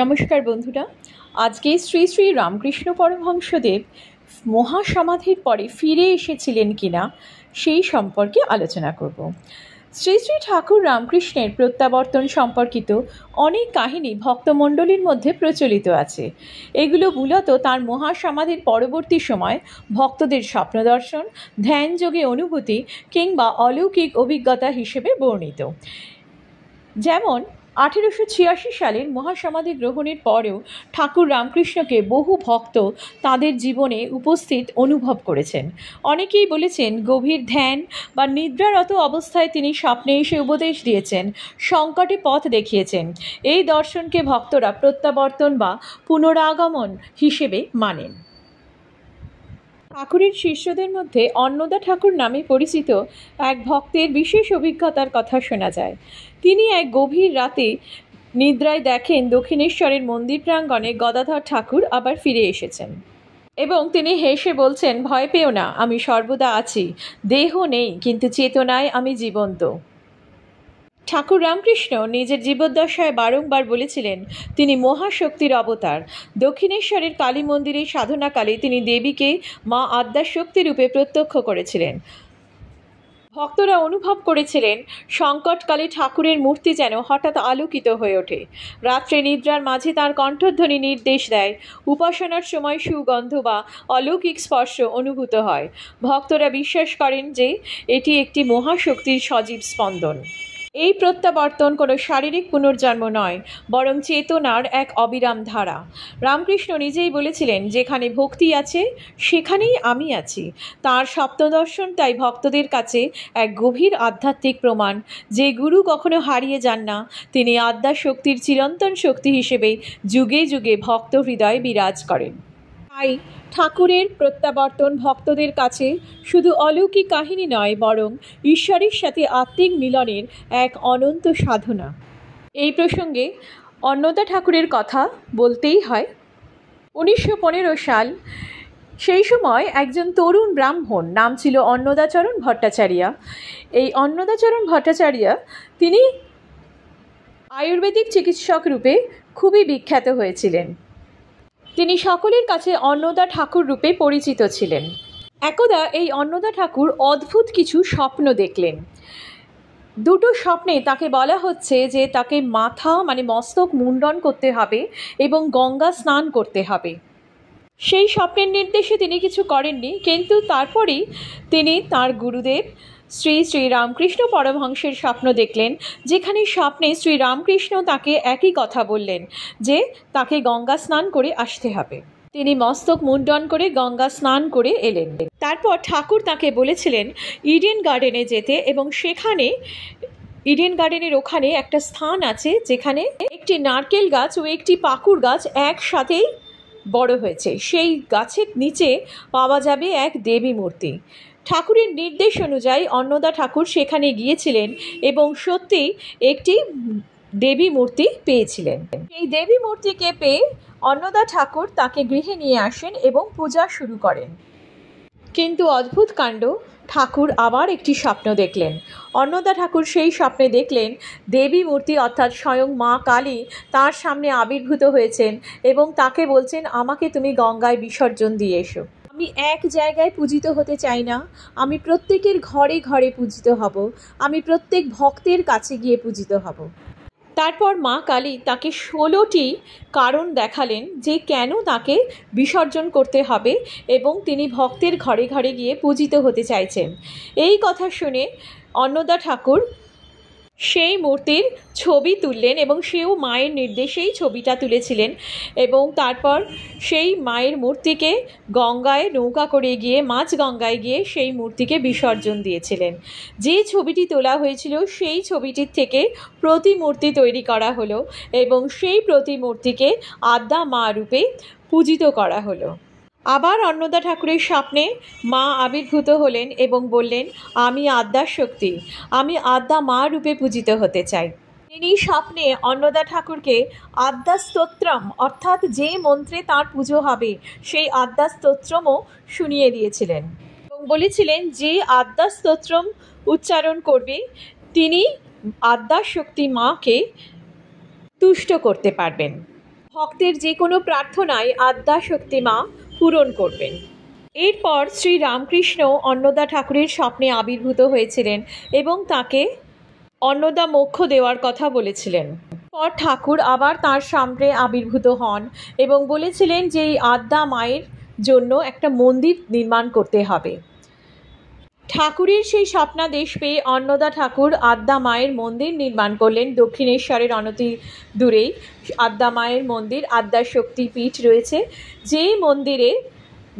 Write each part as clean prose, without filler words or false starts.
নমস্কার বন্ধুরা, আজকে শ্রী শ্রী রামকৃষ্ণ পরমহংসদেব মহাসমাধির পরে ফিরে এসেছিলেন কিনা সেই সম্পর্কে আলোচনা করব। শ্রী শ্রী ঠাকুর রামকৃষ্ণের প্রত্যাবর্তন সম্পর্কিত অনেক কাহিনী ভক্তমণ্ডলীর মধ্যে প্রচলিত আছে। এগুলো মূলত তার মহাসমাধির পরবর্তী সময় ভক্তদের স্বপ্নদর্শন, ধ্যানযোগে অনুভূতি কিংবা অলৌকিক অভিজ্ঞতা হিসেবে বর্ণিত। যেমন 1886 সালের মহাসমাধি গ্রহণের পরেও ঠাকুর রামকৃষ্ণকে বহু ভক্ত তাদের জীবনে উপস্থিত অনুভব করেছেন। অনেকেই বলেছেন গভীর ধ্যান বা নিদ্রারত অবস্থায় তিনি স্বপ্নে এসে উপদেশ দিয়েছেন, সংকটে পথ দেখিয়েছেন। এই দর্শনকে ভক্তরা প্রত্যাবর্তন বা পুনরাগমন হিসেবে মানেন। ঠাকুরের শিষ্যদের মধ্যে অন্নদা ঠাকুর নামে পরিচিত এক ভক্তের বিশেষ অভিজ্ঞতার কথা শোনা যায়। তিনি এক গভীর রাতে নিদ্রায় দেখেন দক্ষিণেশ্বরের মন্দির প্রাঙ্গণে গদাধর ঠাকুর আবার ফিরে এসেছেন এবং তিনি হেসে বলছেন, ভয় পেও না, আমি সর্বদা আছি, দেহ নেই কিন্তু চেতনায় আমি জীবন্ত। ঠাকুর রামকৃষ্ণ নিজের জীবদ্দশায় বারংবার বলেছিলেন তিনি মহাশক্তির অবতার। দক্ষিণেশ্বরের কালী মন্দিরে সাধনাকালে তিনি দেবীকে মা আদ্যাশক্তি রূপে প্রত্যক্ষ করেছিলেন। ভক্তরা অনুভব করেছিলেন সংকটকালে ঠাকুরের মূর্তি যেন হঠাৎ আলোকিত হয়ে ওঠে। রাত্রে নিদ্রার মাঝে তার কণ্ঠধ্বনি নির্দেশ দেয়, উপাসনার সময় সুগন্ধ বা অলৌকিক স্পর্শ অনুভূত হয়। ভক্তরা বিশ্বাস করেন যে এটি একটি মহাশক্তির সজীব স্পন্দন। এই প্রত্যাবর্তন কোনো শারীরিক পুনর্জন্ম নয়, বরং চেতনার এক অবিরাম ধারা। রামকৃষ্ণ নিজেই বলেছিলেন, যেখানে ভক্তি আছে সেখানেই আমি আছি। তাঁর স্বপ্নদর্শন তাই ভক্তদের কাছে এক গভীর আধ্যাত্মিক প্রমাণ যে গুরু কখনো হারিয়ে যান না, তিনি আদ্যাশক্তির চিরন্তন শক্তি হিসেবে যুগে যুগে ভক্ত হৃদয়ে বিরাজ করেন। তাই ঠাকুরের প্রত্যাবর্তন ভক্তদের কাছে শুধু অলৌকিক কাহিনী নয়, বরং ঈশ্বরের সাথে আত্মিক মিলনের এক অনন্ত সাধনা। এই প্রসঙ্গে অন্নদা ঠাকুরের কথা বলতেই হয়। 1915 সাল, সেই সময় একজন তরুণ ব্রাহ্মণ, নাম ছিল অন্নদাচরণ ভট্টাচার্য। এই অন্নদাচরণ ভট্টাচার্য তিনি আয়ুর্বেদিক চিকিৎসক রূপে খুবই বিখ্যাত হয়েছিলেন। তিনি সকলের কাছে অন্নদা ঠাকুর রূপে পরিচিত ছিলেন। একদা এই অন্নদা ঠাকুর অদ্ভুত কিছু স্বপ্ন দেখলেন। দুটো স্বপ্নে তাকে বলা হচ্ছে যে তাকে মস্তক মুন্ডন করতে হবে এবং গঙ্গা স্নান করতে হবে। সেই স্বপ্নের নির্দেশে তিনি কিছু করেননি, কিন্তু তারপরেই তিনি তার গুরুদেব শ্রী শ্রী রামকৃষ্ণ পরমহংসের স্বপ্ন দেখলেন, যেখানে স্বপ্নে শ্রী রামকৃষ্ণ তাকে একই কথা বললেন যে তাকে গঙ্গা স্নান করে আসতে হবে। তিনি মস্তক মুন্ডন করে গঙ্গা স্নান করে এলেন। তারপর ঠাকুর তাকে বলেছিলেন ইডেন গার্ডেনে যেতে, এবং সেখানে ইডেন গার্ডেনের ওখানে একটা স্থান আছে যেখানে একটি নারকেল গাছ ও একটি পাকুড় গাছ একসাথেই বড় হয়েছে। সেই গাছের নিচে পাওয়া যাবে এক দেবী মূর্তি। ঠাকুরের নির্দেশ অনুযায়ী অন্নদা ঠাকুর সেখানে গিয়েছিলেন এবং সত্যি একটি দেবী মূর্তি পেয়েছিলেন। এই দেবী মূর্তিকে পেয়ে অন্নদা ঠাকুর তাকে গৃহে নিয়ে আসেন এবং পূজা শুরু করেন। কিন্তু অদ্ভুত কাণ্ড, ঠাকুর আবার একটি স্বপ্ন দেখলেন। অন্নদা ঠাকুর সেই স্বপ্নে দেখলেন দেবী মূর্তি অর্থাৎ স্বয়ং মা কালী তার সামনে আবির্ভূত হয়েছেন এবং তাকে বলছেন, আমাকে তুমি গঙ্গায় বিসর্জন দিয়ে এসো। আমি এক জায়গায় পূজিত হতে চাই না, আমি প্রত্যেকের ঘরে ঘরে পূজিত হব, আমি প্রত্যেক ভক্তের কাছে গিয়ে পূজিত হব। তারপর মা কালী তাকে 16টি কারণ দেখালেন যে কেন তাকে বিসর্জন করতে হবে এবং তিনি ভক্তের ঘরে ঘরে গিয়ে পূজিত হতে চাইছেন। এই কথা শুনে অন্নদা ঠাকুর সেই মূর্তির ছবি তুললেন এবং সেও মায়ের নির্দেশেই ছবিটা তুলেছিলেন এবং তারপর সেই মায়ের মূর্তিকে গঙ্গায় নৌকা করে গিয়ে গঙ্গায় গিয়ে সেই মূর্তিকে বিসর্জন দিয়েছিলেন। যে ছবিটি তোলা হয়েছিল সেই ছবিটির থেকে প্রতিমূর্তি তৈরি করা হলো এবং সেই প্রতিমূর্তিকে আদ্যা মা রূপে পূজিত করা হলো। আবার অন্নদা ঠাকুরের স্বপ্নে মা আবির্ভূত হলেন এবং বললেন, আমি আদ্যাশক্তি, আমি আদ্যা মা রূপে পূজিত হতে চাই। তিনি স্বপ্নে অন্নদা ঠাকুরকে আদ্যা স্তোত্রম অর্থাৎ যে মন্ত্রে তার পুজো হবে সেই আদ্যা স্তোত্রমও শুনিয়ে দিয়েছিলেন এবং বলেছিলেন যে আদ্যা স্তোত্রম উচ্চারণ করবে তিনি আদ্যাশক্তি মাকে তুষ্ট করতে পারবেন। ভক্তের যে কোনো প্রার্থনায় আদ্যাশক্তি মা পূরণ করবেন। এরপর শ্রী রামকৃষ্ণ অন্নদা ঠাকুরের স্বপ্নে আবির্ভূত হয়েছিলেন এবং তাকে অন্নদা মোক্ষ দেওয়ার কথা বলেছিলেন। পর ঠাকুর আবার তার সামনে আবির্ভূত হন এবং বলেছিলেন যে এই আদ্যা মায়ের জন্য একটা মন্দির নির্মাণ করতে হবে। ঠাকুরের সেই স্বপ্নাদেশ পেয়ে অন্নদা ঠাকুর আদ্যা মায়ের মন্দির নির্মাণ করলেন। দক্ষিণেশ্বরের অনতি দূরেই আদ্যা মায়ের মন্দির, আদ্যাশক্তি পীঠ রয়েছে, যে মন্দিরে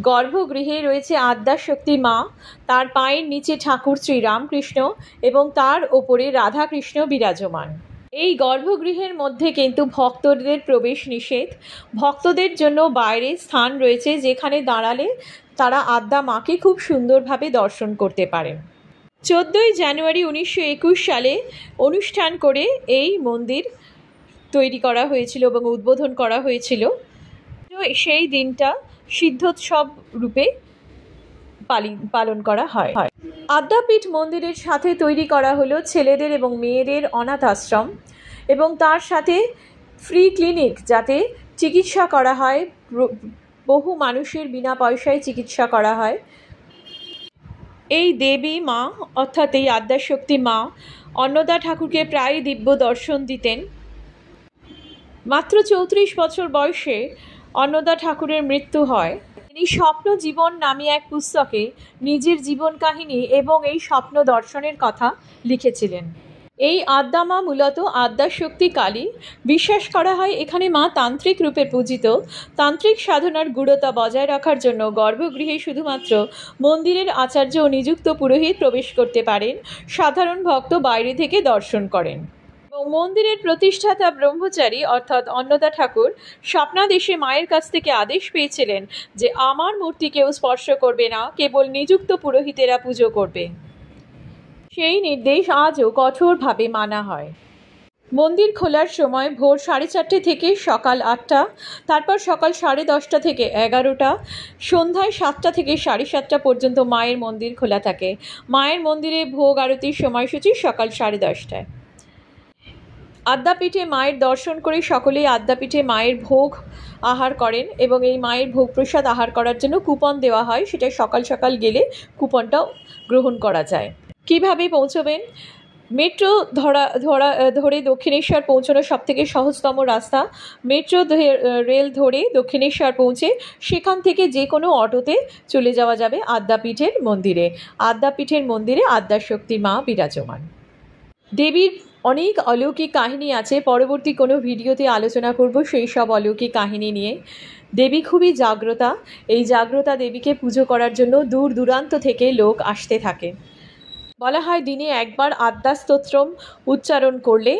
গর্ভগৃহে রয়েছে আদ্যাশক্তি মা, তার পায়ের নিচে ঠাকুর শ্রী রামকৃষ্ণ এবং তার ওপরে রাধাকৃষ্ণ বিরাজমান। এই গর্ভগৃহের মধ্যে কিন্তু ভক্তদের প্রবেশ নিষেধ। ভক্তদের জন্য বাইরে স্থান রয়েছে যেখানে দাঁড়ালে তারা আদ্যা মাকে খুব সুন্দরভাবে দর্শন করতে পারেন। 14ই জানুয়ারি 1921 সালে অনুষ্ঠান করে এই মন্দির তৈরি করা হয়েছিল এবং উদ্বোধন করা হয়েছিল। সেই দিনটা সিদ্ধোৎসব রূপে পালন করা হয়। আদ্যাপীঠ মন্দিরের সাথে তৈরি করা হলো ছেলেদের এবং মেয়েদের অনাথ আশ্রম এবং তার সাথে ফ্রি ক্লিনিক, যাতে চিকিৎসা করা হয়, বহু মানুষের বিনা পয়সায় চিকিৎসা করা হয়। এই দেবী মা অর্থাৎ এই আদ্যাশক্তি মা অন্নদা ঠাকুরকে প্রায় দিব্য দর্শন দিতেন। মাত্র 34 বছর বয়সে অন্নদা ঠাকুরের মৃত্যু হয়। তিনি স্বপ্ন জীবন নামে এক পুস্তকে নিজের জীবন কাহিনী এবং এই স্বপ্ন দর্শনের কথা লিখেছিলেন। এই আদ্যা মা মূলত আদ্যাশক্তি কালী। বিশ্বাস করা হয় এখানে মা তান্ত্রিক রূপে পূজিত। তান্ত্রিক সাধনার গূঢ়তা বজায় রাখার জন্য গর্ভগৃহে শুধুমাত্র মন্দিরের আচার্য ও নিযুক্ত পুরোহিত প্রবেশ করতে পারেন, সাধারণ ভক্ত বাইরে থেকে দর্শন করেন। এবং মন্দিরের প্রতিষ্ঠাতা ব্রহ্মচারী অর্থাৎ অন্নদা ঠাকুর স্বপ্নাদেশে মায়ের কাছ থেকে আদেশ পেয়েছিলেন যে আমার মূর্তি কেউ স্পর্শ করবে না, কেবল নিযুক্ত পুরোহিতেরা পুজো করবে। সেই নির্দেশ আজও কঠোরভাবে মানা হয়। মন্দির খোলার সময় ভোর 4:30 থেকে সকাল 8টা, তারপর সকাল 10:30 থেকে 11টা, সন্ধ্যায় 7টা থেকে 7:30 পর্যন্ত মায়ের মন্দির খোলা থাকে। মায়ের মন্দিরে ভোগ আরতির সময়সূচি সকাল 10:30টায়। আদ্যাপীঠে মায়ের দর্শন করে সকলেই আদ্যাপীঠে মায়ের ভোগ আহার করেন এবং এই মায়ের ভোগ প্রসাদ আহার করার জন্য কুপন দেওয়া হয়। সেটা সকাল সকাল গেলে কুপনটাও গ্রহণ করা যায়। কিভাবে পৌঁছবেন? মেট্রো ধরে দক্ষিণেশ্বর পৌঁছানো সবথেকে সহজতম রাস্তা। মেট্রো রেল ধরে দক্ষিণেশ্বর পৌঁছে সেখান থেকে যে কোনো অটোতে চলে যাওয়া যাবে আদ্যাপীঠের মন্দিরে। আদ্যাপীঠের মন্দিরে আদ্যাশক্তি মা বিরাজমান। দেবীর অনেক অলৌকিক কাহিনী আছে, পরবর্তী কোনো ভিডিওতে আলোচনা করব সেই সব অলৌকিক কাহিনী নিয়ে। দেবী খুবই জাগ্রতা। এই জাগ্রতা দেবীকে পুজো করার জন্য দূর দূরান্ত থেকে লোক আসতে থাকে। বলা হয় দিনে একবার আদ্যা স্তোত্রম উচ্চারণ করলে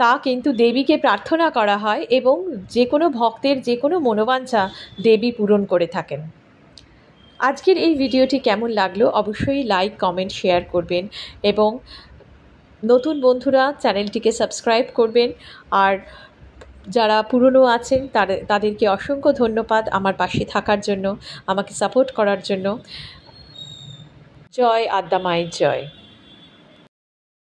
তা কিন্তু দেবীকে প্রার্থনা করা হয় এবং যে কোনো ভক্তের যে কোনো মনোবাঞ্ছা দেবী পূরণ করে থাকেন। আজকের এই ভিডিওটি কেমন লাগলো অবশ্যই লাইক, কমেন্ট, শেয়ার করবেন এবং নতুন বন্ধুরা চ্যানেলটিকে সাবস্ক্রাইব করবেন। আর যারা পুরনো আছেন তাদেরকে অসংখ্য ধন্যবাদ আমার পাশে থাকার জন্য, আমাকে সাপোর্ট করার জন্য। জয় আদ্যা মায়ের জয়।